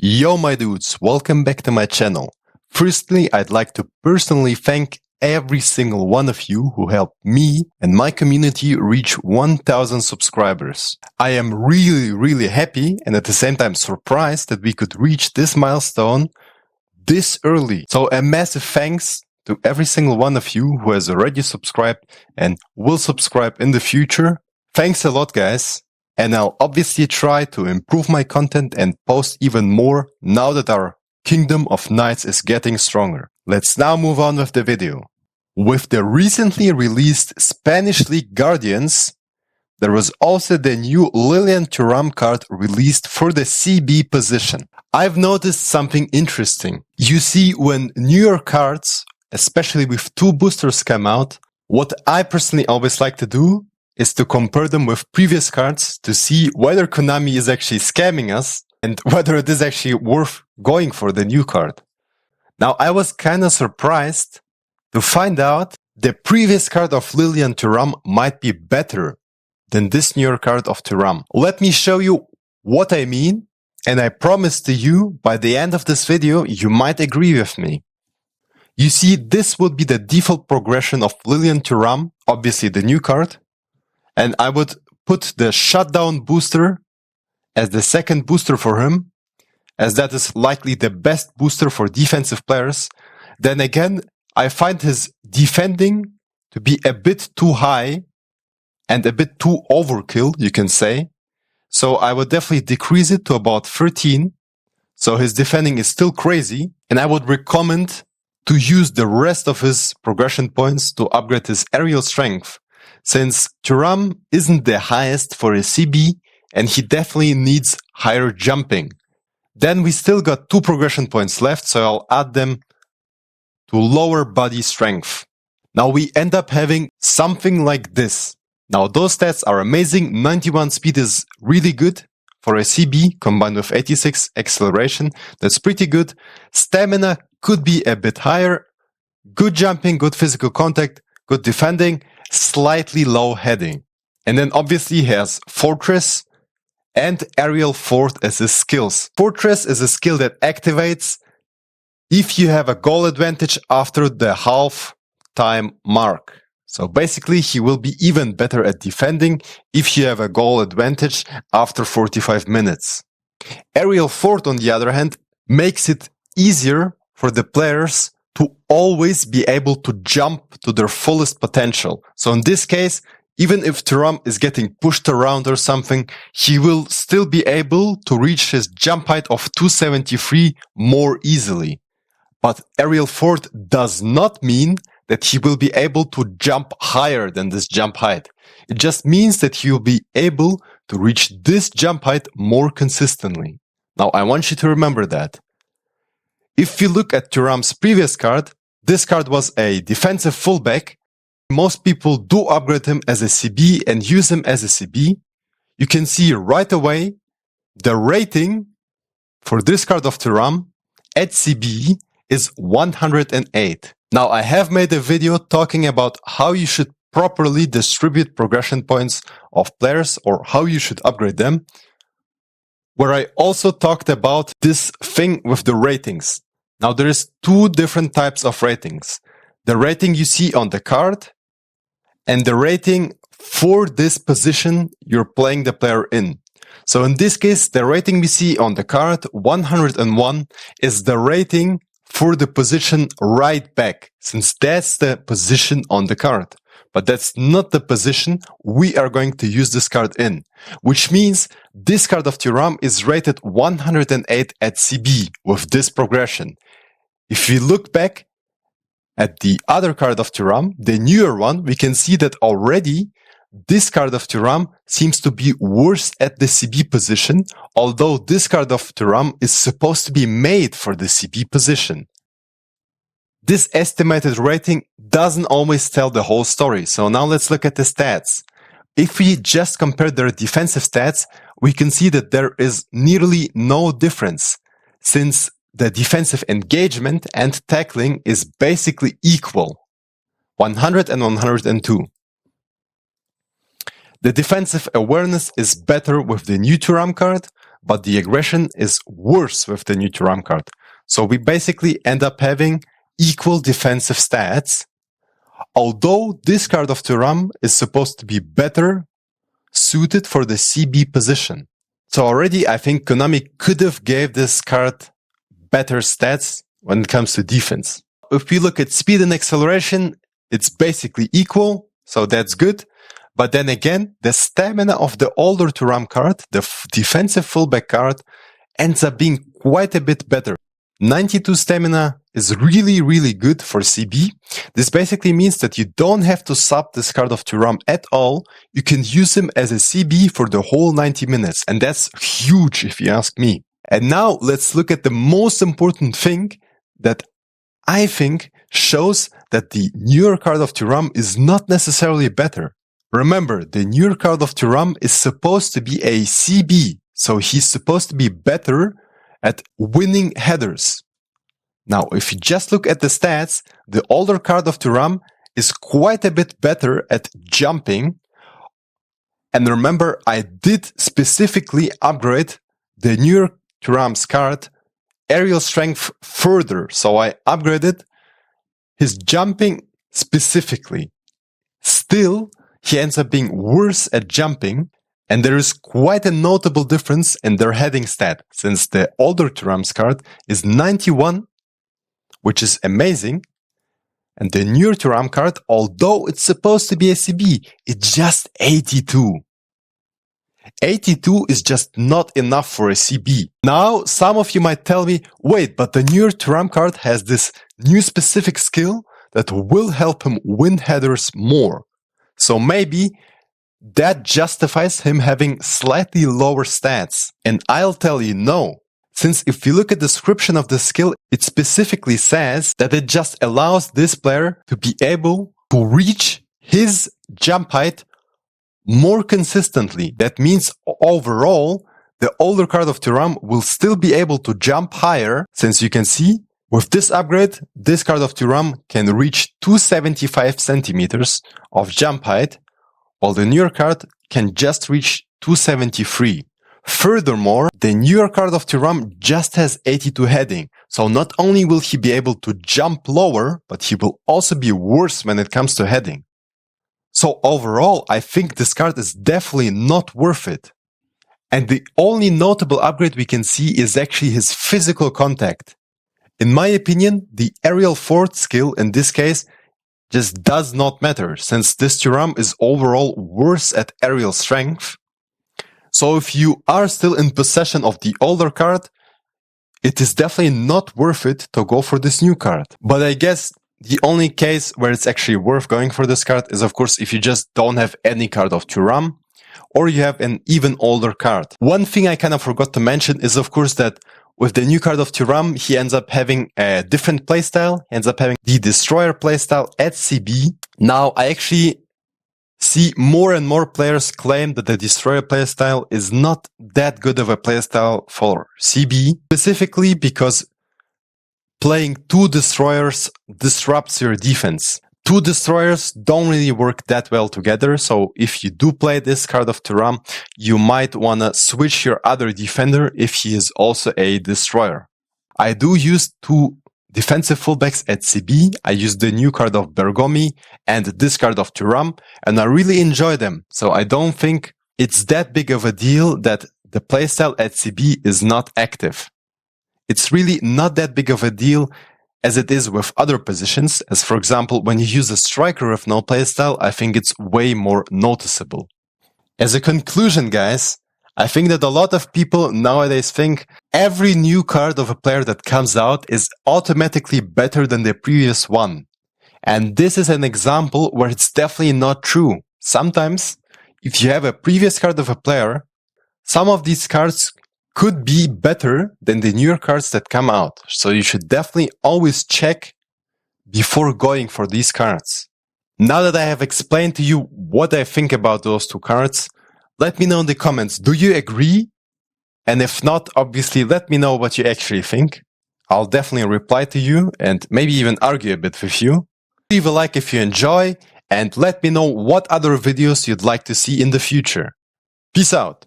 Yo my dudes, welcome back to my channel. Firstly, I'd like to personally thank every single one of you who helped me and my community reach 1000 subscribers. I am really happy and at the same time surprised that we could reach this milestone this early. So a massive thanks to every single one of you who has already subscribed and will subscribe in the future. Thanks a lot, guys. And I'll obviously try to improve my content and post even more now that our Kingdom of Knights is getting stronger. Let's now move on with the video. With the recently released Spanish League Guardians, there was also the new Lilian Thuram card released for the CB position. I've noticed something interesting. You see, when newer cards, especially with 2 boosters, come out, what I personally always like to do is to compare them with previous cards to see whether Konami is actually scamming us and whether it is actually worth going for the new card. Now, I was kind of surprised to find out the previous card of Lilian Thuram might be better than this newer card of Thuram. Let me show you what I mean, and I promise to you, by the end of this video, you might agree with me. You see, this would be the default progression of Lilian Thuram, obviously the new card. And I would put the shutdown booster as the second booster for him, as that is likely the best booster for defensive players. Then again, I find his defending to be a bit too high and a bit too overkill, you can say. So I would definitely decrease it to about 13. So his defending is still crazy. And I would recommend to use the rest of his progression points to upgrade his aerial strength, since Thuram isn't the highest for a CB and he definitely needs higher jumping. Then we still got 2 progression points left, so I'll add them to lower body strength. Now we end up having something like this. Now those stats are amazing. 91 speed is really good for a CB combined with 86 acceleration. That's pretty good. Stamina could be a bit higher. Good jumping, good physical contact, good defending, slightly low heading. And then obviously he has Fortress and Aerial Fort as his skills. Fortress is a skill that activates if you have a goal advantage after the half time mark. So basically he will be even better at defending if you have a goal advantage after 45 minutes. Aerial Fort, on the other hand, makes it easier for the players to always be able to jump to their fullest potential. So in this case, even if Thuram is getting pushed around or something, he will still be able to reach his jump height of 273 more easily. But Aerial Fort does not mean that he will be able to jump higher than this jump height. It just means that he will be able to reach this jump height more consistently. Now, I want you to remember that. If you look at Thuram's previous card, this card was a defensive fullback. Most people do upgrade him as a CB and use him as a CB. You can see right away the rating for this card of Thuram at CB is 108. Now, I have made a video talking about how you should properly distribute progression points of players or how you should upgrade them, where I also talked about this thing with the ratings. Now, there is 2 different types of ratings. The rating you see on the card and the rating for this position you're playing the player in. So in this case, the rating we see on the card, 101, is the rating for the position right back, since that's the position on the card. But that's not the position we are going to use this card in, which means this card of Thuram is rated 108 at CB with this progression. If we look back at the other card of Thuram, the newer one, we can see that already this card of Thuram seems to be worse at the CB position, although this card of Thuram is supposed to be made for the CB position. This estimated rating doesn't always tell the whole story, so now let's look at the stats. If we just compare their defensive stats, we can see that there is nearly no difference, since the defensive engagement and tackling is basically equal, 100 and 102. The defensive awareness is better with the new Thuram card, but the aggression is worse with the new Thuram card. So we basically end up having equal defensive stats, although this card of Thuram is supposed to be better suited for the CB position. So already I think Konami could have gave this card better stats when it comes to defense. If we look at speed and acceleration, it's basically equal, so that's good. But then again, the stamina of the older Thuram card, the defensive fullback card, ends up being quite a bit better. 92 stamina is really, really good for CB. This basically means that you don't have to sub this card of Thuram at all. You can use him as a CB for the whole 90 minutes. And that's huge if you ask me. And now let's look at the most important thing that I think shows that the newer card of Thuram is not necessarily better. Remember, the newer card of Thuram is supposed to be a CB. So he's supposed to be better at winning headers. Now, if you just look at the stats, the older card of Thuram is quite a bit better at jumping. And remember, I did specifically upgrade the newer Thuram's card aerial strength further. So I upgraded his jumping specifically. Still, he ends up being worse at jumping. And there is quite a notable difference in their heading stat, since the older Thuram's card is 91, which is amazing. And the newer Thuram card, although it's supposed to be a CB, it's just 82. 82 is just not enough for a CB. Now, some of you might tell me, wait, but the newer Thuram card has this new specific skill that will help him win headers more. So maybe that justifies him having slightly lower stats. And I'll tell you no. Since if you look at the description of the skill, it specifically says that it just allows this player to be able to reach his jump height more consistently. That means overall, the older card of Thuram will still be able to jump higher, since you can see with this upgrade, this card of Thuram can reach 275 centimeters of jump height, while the newer card can just reach 273. Furthermore, the newer card of Thuram just has 82 heading, so not only will he be able to jump lower, but he will also be worse when it comes to heading. So overall, I think this card is definitely not worth it. And the only notable upgrade we can see is actually his physical contact. In my opinion, the aerial forward skill in this case just does not matter, since this Thuram is overall worse at aerial strength. So if you are still in possession of the older card, it is definitely not worth it to go for this new card. But I guess the only case where it's actually worth going for this card is, of course, if you just don't have any card of Thuram, or you have an even older card. One thing I kind of forgot to mention is, of course, that with the new card of Thuram, he ends up having a different playstyle. He ends up having the Destroyer playstyle at CB. Now, I actually see more and more players claim that the Destroyer playstyle is not that good of a playstyle for CB, specifically because playing two Destroyers disrupts your defense. Two Destroyers don't really work that well together, so if you do play this card of Thuram, you might want to switch your other defender if he is also a Destroyer. I do use two defensive fullbacks at CB. I use the new card of Bergomi and this card of Thuram, and I really enjoy them, so I don't think it's that big of a deal that the playstyle at CB is not active. It's really not that big of a deal as it is with other positions, as for example, when you use a striker with no playstyle, I think it's way more noticeable. As a conclusion, guys, I think that a lot of people nowadays think every new card of a player that comes out is automatically better than the previous one. And this is an example where it's definitely not true. Sometimes, if you have a previous card of a player, some of these cards could be better than the newer cards that come out. So you should definitely always check before going for these cards. Now that I have explained to you what I think about those two cards, let me know in the comments, do you agree? And if not, obviously let me know what you actually think. I'll definitely reply to you and maybe even argue a bit with you. Leave a like if you enjoy and let me know what other videos you'd like to see in the future. Peace out.